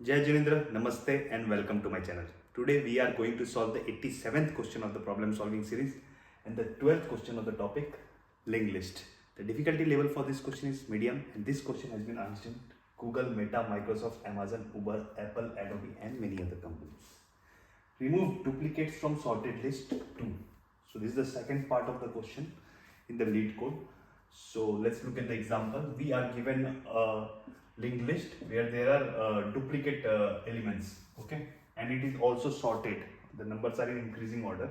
Jai Janindra, Namaste and welcome to my channel. Today we are going to solve the 87th question of the problem solving series and the 12th question of the topic linked list. The difficulty level for this question is medium and this question has been asked in Google, Meta, Microsoft, Amazon, Uber, Apple, Adobe and many other companies. Remove duplicates from sorted list 2. So this is the second part of the question in the lead code. So let's look at the example. We are given a linked list where there are duplicate elements, okay, and it is also sorted. The numbers are in increasing order,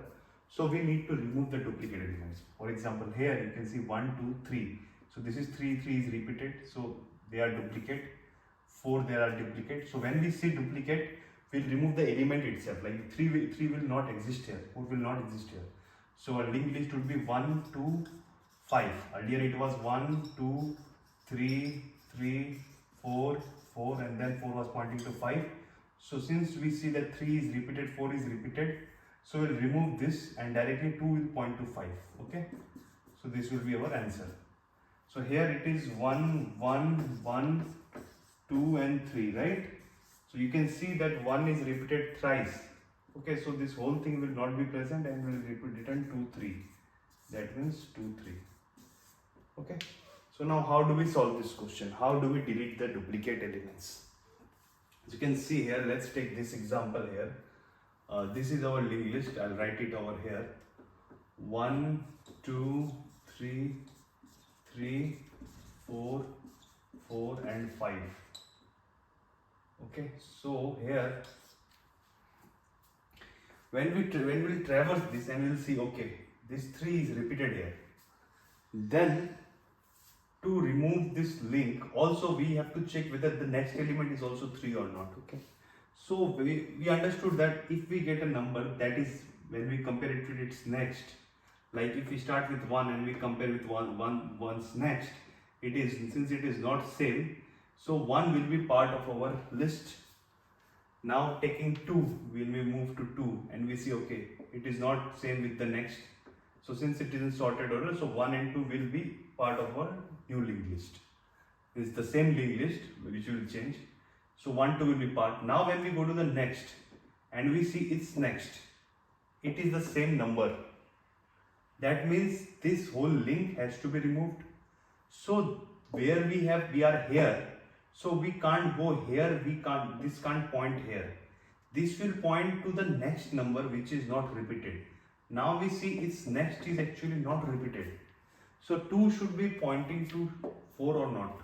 so we need to remove the duplicate elements. For example, here you can see 1 2 3, so this is 3 is repeated, so they are duplicate. 4 there are duplicate, so when we see duplicate we'll remove the element itself, like 3 will not exist here, 4 will not exist here. So a linked list would be 1 2 5. Earlier it was 1 2 3 3 4 4 and then 4 was pointing to 5. So since we see that 3 is repeated, 4 is repeated, so we'll remove this and directly 2 will point to 5. Okay, so this will be our answer. So here it is 1 1 1 2 and 3, right? So you can see that 1 is repeated thrice. Okay, so this whole thing will not be present and will return 2 3. That means 2 3. Okay, so now how do we solve this question? How do we delete the duplicate elements? As you can see here, let's take this example here. This is our linked list. I'll write it over here. 1 2 3 3 4 4 and 5. Okay, so here when we'll traverse this and we'll see, okay, this 3 is repeated here. Then to remove this link, also we have to check whether the next element is also 3 or not. Okay, so we understood that if we get a number that is, when we compare it with its next, like if we start with 1 and we compare with one's next, it is, since it is not same, so 1 will be part of our list. Now taking 2, when we move to 2 and we see, okay, it is not same with the next, so since it is in sorted order, so 1 and 2 will be part of our new linked list. It's the same linked list which will change. So 1 2 will be part. Now when we go to the next and we see its next, it is the same number. That means this whole link has to be removed. So where we are here, so we can't go here, this can't point here. This will point to the next number which is not repeated. Now we see its next is actually not repeated. So 2 should be pointing to 4 or not.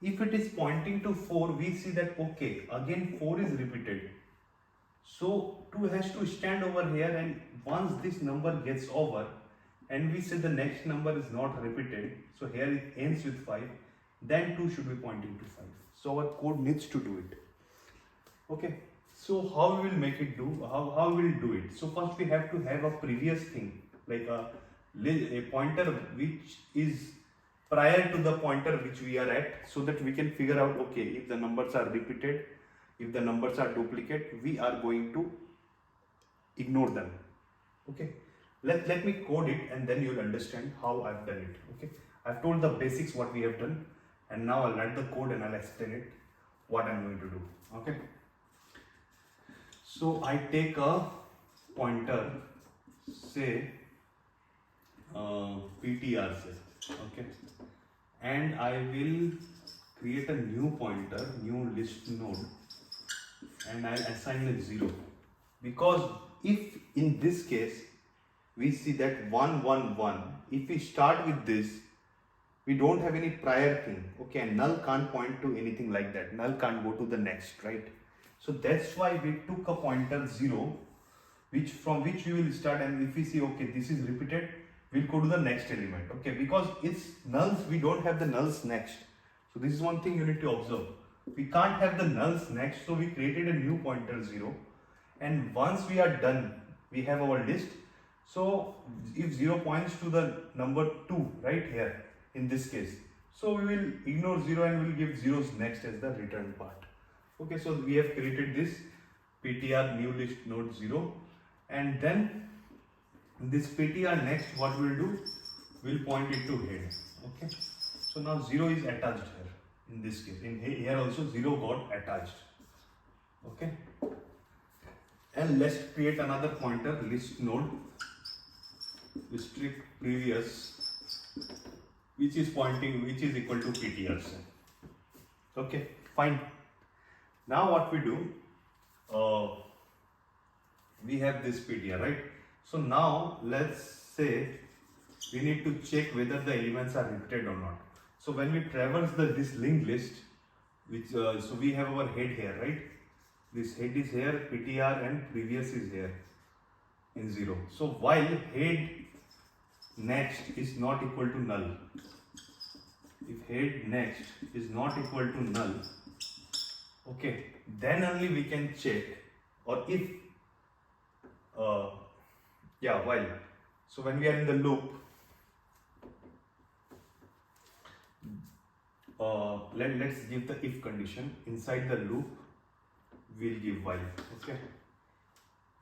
If it is pointing to 4, we see that, okay, again 4 is repeated. So 2 has to stand over here, and once this number gets over and we say the next number is not repeated, so here it ends with 5, then 2 should be pointing to 5. So our code needs to do it. Okay, so how we will make it do, how we will do it? So first we have to have a previous thing, like a pointer which is prior to the pointer which we are at, so that we can figure out, okay, if the numbers are repeated, if the numbers are duplicate, we are going to ignore them. Okay, let me code it and then you'll understand how I've done it. Okay, I've told the basics what we have done, and now I'll write the code and I'll explain it what I'm going to do. Okay, so I take a pointer, say PTR, say, okay, and I will create a new pointer, new list node, and I'll assign it 0, because if in this case we see that 1 1 1, if we start with this, we don't have any prior thing, okay, and null can't point to anything like that, null can't go to the next, right? So that's why we took a pointer 0, from which we will start, and if we see, okay, this is repeated, we'll go to the next element. Okay, because it's nulls, we don't have the nulls next. So this is one thing you need to observe. We can't have the nulls next, so we created a new pointer 0, and once we are done, we have our list. So if 0 points to the number 2 right here in this case, so we will ignore 0 and we'll give zeros next as the return part. Okay, so we have created this PTR new list node 0, and then this PTR next, what we'll do, we'll point it to head. Okay, so now 0 is attached here. in this case. In here also 0 got attached. Okay. And let's create another pointer, list node, restrict previous, which is equal to PTR. Okay, fine. Now what we do, we have this PTR, right? So now let's say we need to check whether the elements are repeated or not. So when we traverse this linked list, which so we have our head here, right? This head is here, PTR, and previous is here in 0. So while head next is not equal to null, if head next is not equal to null, okay, then only we can check, or if while. So when we are in the loop, let's give the if condition. Inside the loop, we'll give while. Okay.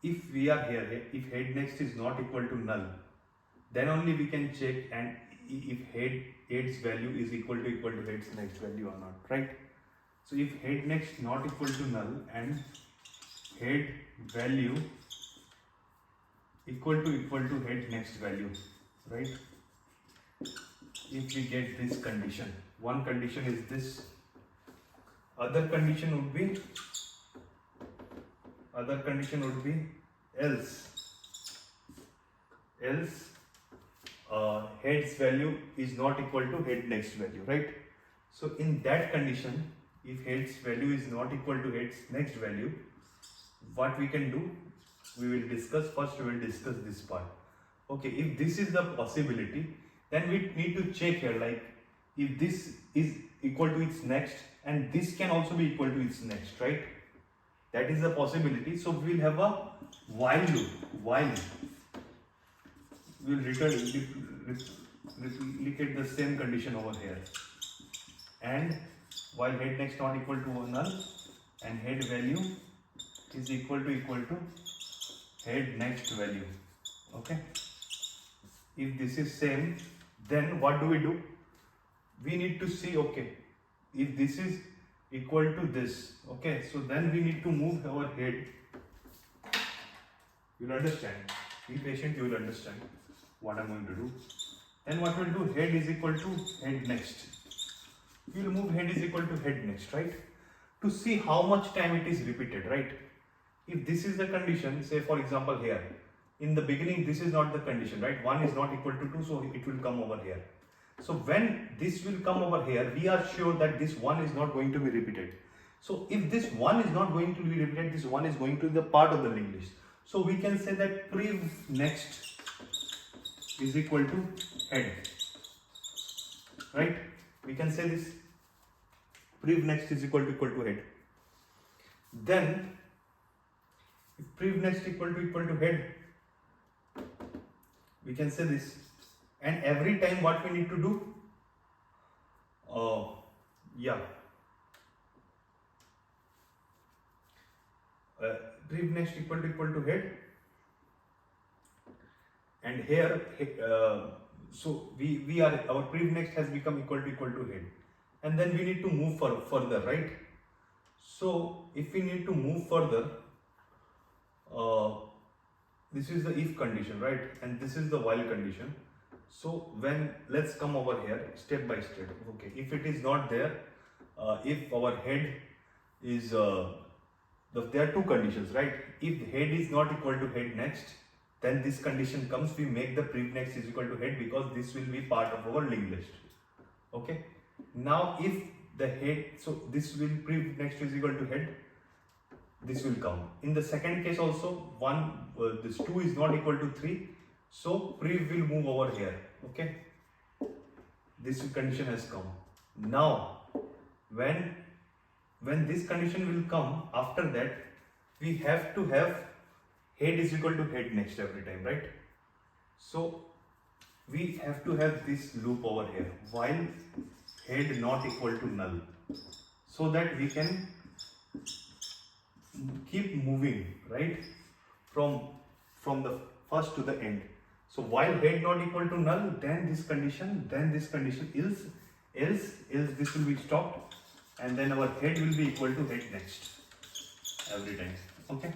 If we are here, if head next is not equal to null, then only we can check and if head's value is equal to head's next value or not, right? So if head next not equal to null and head value equal to head next value, right? If we get this condition, one condition is this, other condition would be else head's value is not equal to head next value, right? So in that condition, if head's value is not equal to head's next value, what we can do, we will discuss this part. Okay, if this is the possibility, then we need to check here, like if this is equal to its next and this can also be equal to its next, right? That is a possibility. So we will have a while loop. While we will replicate the same condition over here, and while head next not equal to null and head value is equal to head next value. Okay, if this is same, then what do? We need to see, okay, if this is equal to this, okay, so then we need to move our head. You'll understand, be patient, you will understand what I'm going to do. Then what we'll do, head is equal to head next. We will move head is equal to head next, right? To see how much time it is repeated, right? If this is the condition, say for example here, in the beginning this is not the condition, right? 1 is not equal to 2, so it will come over here. So when this will come over here, we are sure that this 1 is not going to be repeated. So if this 1 is not going to be repeated, this 1 is going to be the part of the linked list. So we can say that prev next is equal to head, right? We can say this prev next is equal to head. Then if prev next equal to head, we can say this. And every time what we need to do, prev next equal to head, and here so we are, our prev next has become equal to head, and then we need to move further, right? So if we need to move further, this is the if condition, right? And this is the while condition. So when, let's come over here step by step. Okay, if it is not there, if our head is there are two conditions, right? If head is not equal to head next, then this condition comes, we make the prev next is equal to head, because this will be part of our linked list. Okay, now if the head, so this will prev next is equal to head, this will come. In the second case also, this 2 is not equal to 3, so prev will move over here. Okay, this condition has come. Now when this condition will come, after that we have to have head is equal to head next every time, right? So we have to have this loop over here, while head not equal to null, so that we can keep moving, right, from the first to the end. So while head not equal to null, then this condition, else this will be stopped, and then our head will be equal to head next every time. Okay.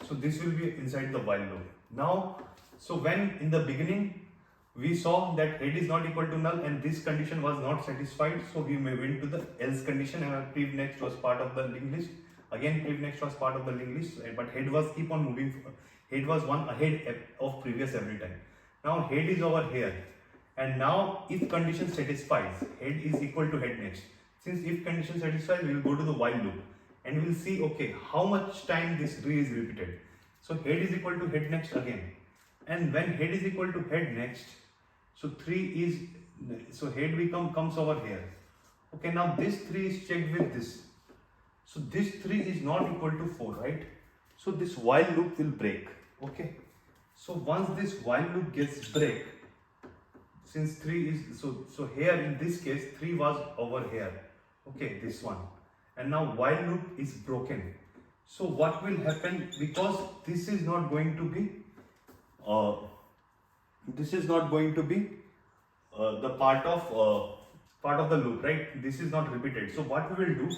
So this will be inside the while loop. Now, so when in the beginning we saw that head is not equal to null and this condition was not satisfied, so we went to the else condition and our prev next was part of the linked list. Again, prev next was part of the linked list, but head was keep on moving. Head was one ahead of previous every time. Now head is over here, and now if condition satisfies, head is equal to head next. Since if condition satisfies, we will go to the while loop and we will see, okay, how much time this re is repeated. So head is equal to head next again, and when head is equal to head next, so 3 is, so head comes over here. Okay, now this 3 is checked with this. So this 3 is not equal to 4, right? So this while loop will break. Okay. So once this while loop gets break, since 3 is, so here in this case 3 was over here. Okay, this one. And now while loop is broken. So what will happen, because this is not going to be the part of the loop, right? This is not repeated. So what we will do,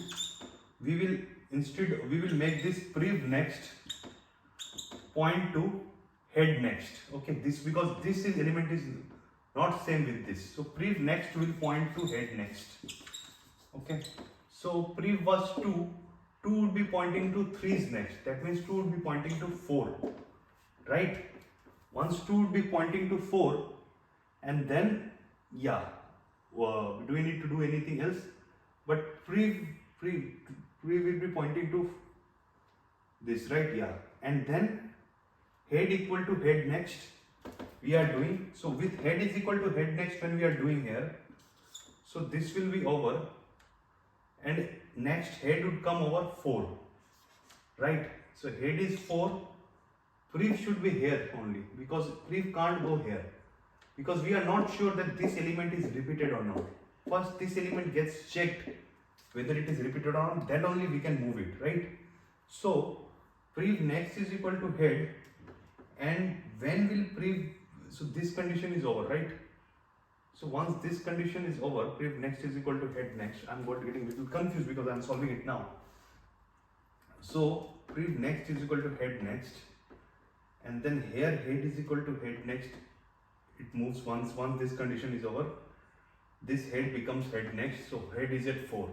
we will make this prev next point to head next. Okay, this, because this is element is not same with this. So prev next will point to head next. Okay, so prev was 2 would be pointing to 3 is next. That means 2 would be pointing to 4, right? Once 2 would be pointing to 4, and then yeah, do we need to do anything else? But prev will be pointing to this, right? Yeah, and then head equal to head next we are doing. So with head is equal to head next when we are doing here, so this will be over, and next head would come over 4, right? So head is 4, prev should be here only, because prev can't go here, because we are not sure that this element is repeated or not. First this element gets checked whether it is repeated or not, then only we can move it, right? So prev next is equal to head, and when will prev, so this condition is over, right? So once this condition is over, prev next is equal to head next. I'm getting a little confused because I'm solving it now. So prev next is equal to head next, and then here head is equal to head next. It moves once this condition is over, this head becomes head next, so head is at 4.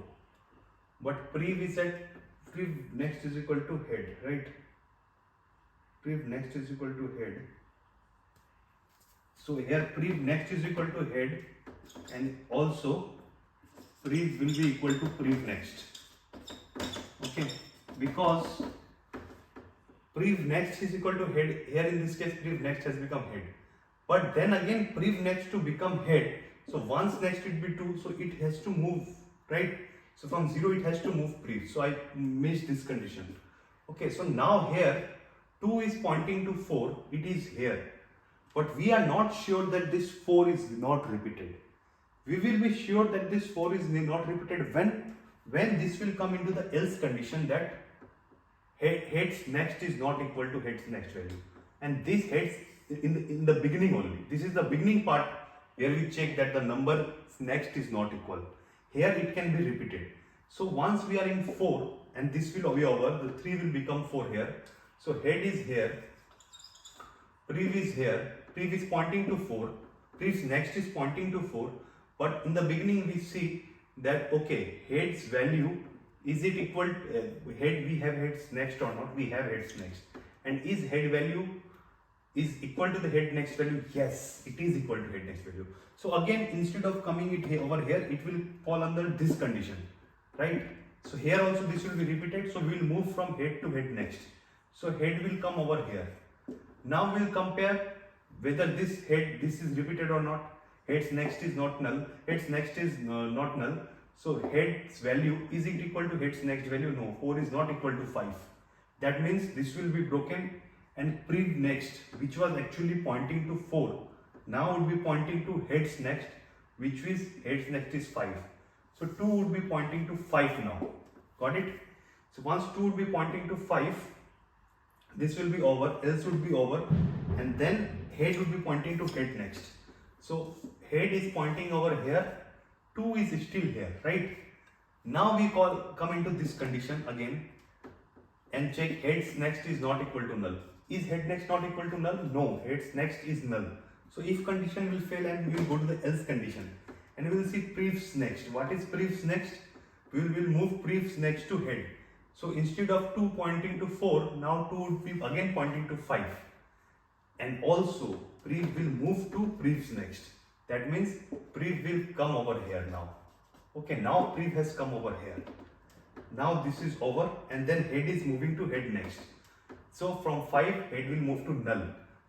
But prev next is equal to head, right? Prev next is equal to head. So here prev next is equal to head, and also prev will be equal to prev next. Okay, because prev next is equal to head, here in this case prev next has become head. But then again prev next to become head, so once next it will be 2, so it has to move, right? So from 0 it has to move prev. So I missed this condition. Okay, so now here 2 is pointing to 4, it is here. But we are not sure that this 4 is not repeated. We will be sure that this 4 is not repeated when this will come into the else condition, that heads next is not equal to heads next value. And this heads in the beginning only. This is the beginning part where we check that the number next is not equal. Here it can be repeated. So once we are in 4 and this will be over, the 3 will become 4 here. So head is here, prev is here, prev is pointing to 4, prev next is pointing to 4, but in the beginning we see that, okay, head's value, is it equal to head, we have heads next or not? We have heads next. And is head value is equal to the head next value? Yes, it is equal to head next value. So again, instead of coming it over here, it will fall under this condition, right? So here also this will be repeated, so we will move from head to head next. So head will come over here. Now we will compare whether this is repeated or not. Heads next is not null, heads next is not null. So heads value, is it equal to heads next value? No, 4 is not equal to 5. That means this will be broken, and prev next, which was actually pointing to 4, now would be pointing to heads next, which is heads next is 5. So 2 would be pointing to 5 now. Got it? So once 2 would be pointing to 5, this will be over, else would be over, and then head would be pointing to head next. So head is pointing over here, 2 is still here, right? Now we come into this condition again and check heads next is not equal to null. Is head next not equal to null? No, heads next is null. So if condition will fail and we will go to the else condition and we will see prefs next. What is prefs next? We will move prefs next to head. So instead of 2 pointing to 4, now 2 would be again pointing to 5. And also pref will move to prefs next. That means pref will come over here now. Okay, now pref has come over here. Now this is over and then head is moving to head next. So from 5 head will move to null.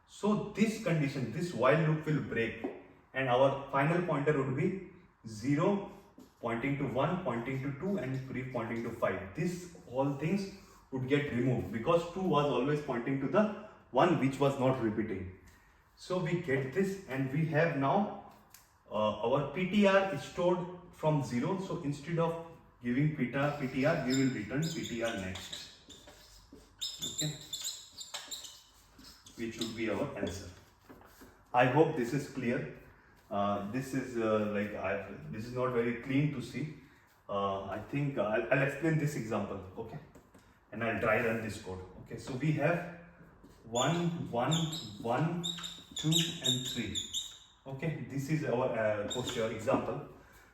So this condition, this while loop will break and our final pointer would be 0 pointing to 1, pointing to 2 and pref pointing to 5. This all things would get removed because 2 was always pointing to the 1 which was not repeating. So we get this and we have now our PTR is stored from 0. So instead of giving PTR, we will return PTR next. Okay, which would be our answer. I hope this is clear. This is this is not very clean to see. I think I'll explain this example. Okay, and I'll try run this code. Okay, so we have 1, 1, 1, 2, and 3. Okay, this is our question example.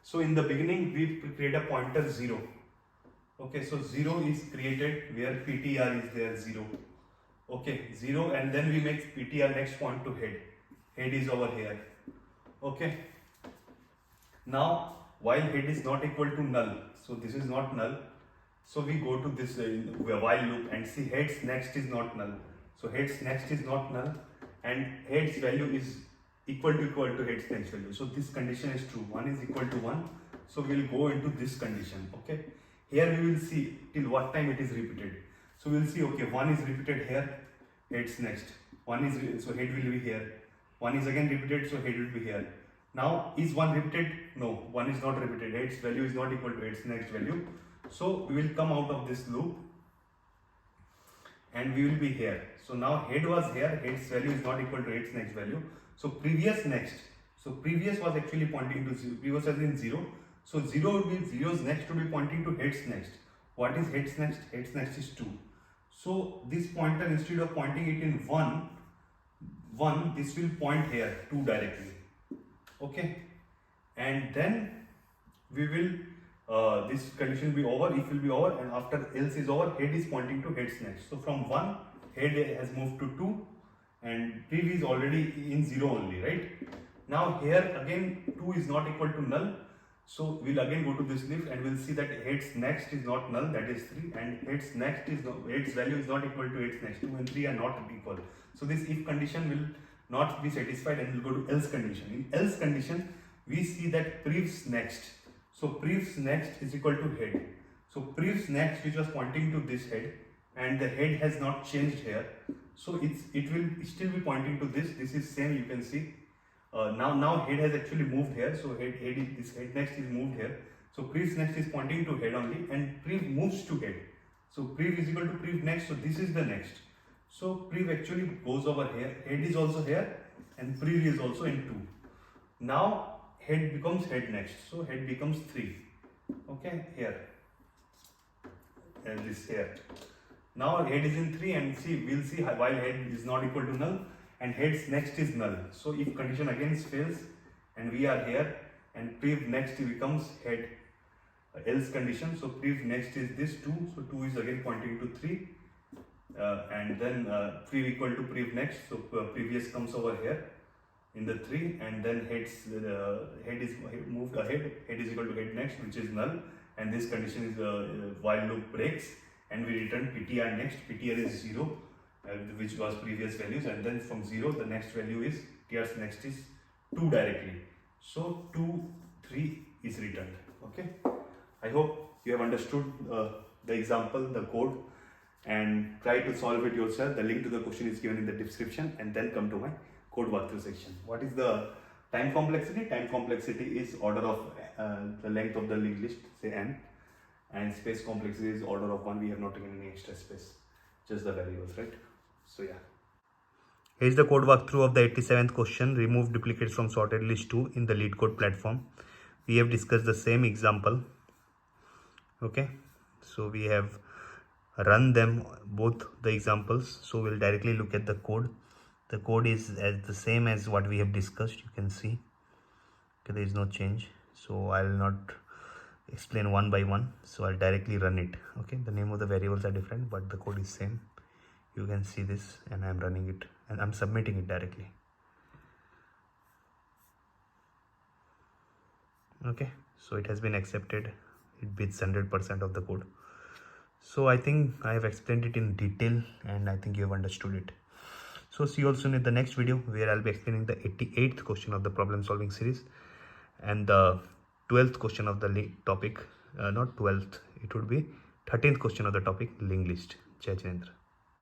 So in the beginning we create a pointer 0. Okay, so 0 is created where PTR is there 0. Okay, 0 and then we make PTR next point to head. Head is over here. Okay. Now while head is not equal to null, so this is not null. So we go to this while loop and see heads next is not null. So heads next is not null and heads value is equal to heads next value. So this condition is true. 1 is equal to 1. So we will go into this condition. Okay. Here we will see till what time it is repeated. So we will see, okay, 1 is repeated here, heads next. 1 is, so head will be here. 1 is again repeated, so head will be here. Now, is 1 repeated? No, 1 is not repeated. Head's value is not equal to head's next value. So we will come out of this loop and we will be here. So now head was here, head's value is not equal to head's next value. So previous next. So previous was actually pointing to 0. Previous was in 0. So 0 would be 0's next to be pointing to head's next. What is head's next? Head's next is 2. So this pointer, instead of pointing it in 1, this will point here 2 directly. Okay, and then we will this condition will be over, if will be over, and after else is over, head is pointing to heads next. So from 1 head has moved to 2 and prev is already in 0 only, right? Now here again 2 is not equal to null. So we'll again go to this list and we'll see that heads next is not null, that is 3, and heads next is heads value is not equal to heads next. 2 and 3 are not equal. So this if condition will not be satisfied and we'll go to else condition. In else condition, we see that prefs next. So prefs next is equal to head. So prefs next, which was pointing to this head, and the head has not changed here. So it will still be pointing to this. This is same. You can see. Now head has actually moved here. So this head next is moved here. So prefs next is pointing to head only, and pref moves to head. So pref is equal to pref next. So this is the next. So pref actually goes over here. Head is also here, and pref is also in 2. Now head becomes head next. So head becomes 3. Okay, here and this here. Now head is in 3, and see we'll see while head is not equal to null and heads next is null. So if condition again fails and we are here and pref next becomes head else condition. So pref next is this 2. So 2 is again pointing to 3. And then pref equal to pref next. So previous comes over here in the 3, and then head is moved ahead. Head is equal to head next, which is null, and this condition is while loop breaks, and we return PTR next. PTR is 0, which was previous values, and then from 0 the next value is PTR's next is 2 directly. So 2, 3 is returned. Okay. I hope you have understood the example, the code, and try to solve it yourself. The link to the question is given in the description, and then come to my code walkthrough section. What is the time complexity? Time complexity is order of the length of the linked list, say n, and space complexity is order of 1. We have not taken any extra space, just the variables, right? So yeah. Here is the code walkthrough of the 87th question. Remove duplicates from sorted list 2 in the LeetCode platform. We have discussed the same example Okay, so we have run them both the examples, so we'll directly look at the code. The code is as the same as what we have discussed. You can see, okay, there is no change, so I'll not explain one by one, so I'll directly run it. Okay, the name of the variables are different but the code is same. You can see this, and I'm running it and I'm submitting it directly. Okay, so it has been accepted. It beats 100% of the code. So I think I have explained it in detail and I think you have understood it. So see you all soon in the next video, where I'll be explaining the 88th question of the problem solving series and the 12th question of the topic, not 12th, it would be 13th question of the topic, linked list. Jai Jinendra.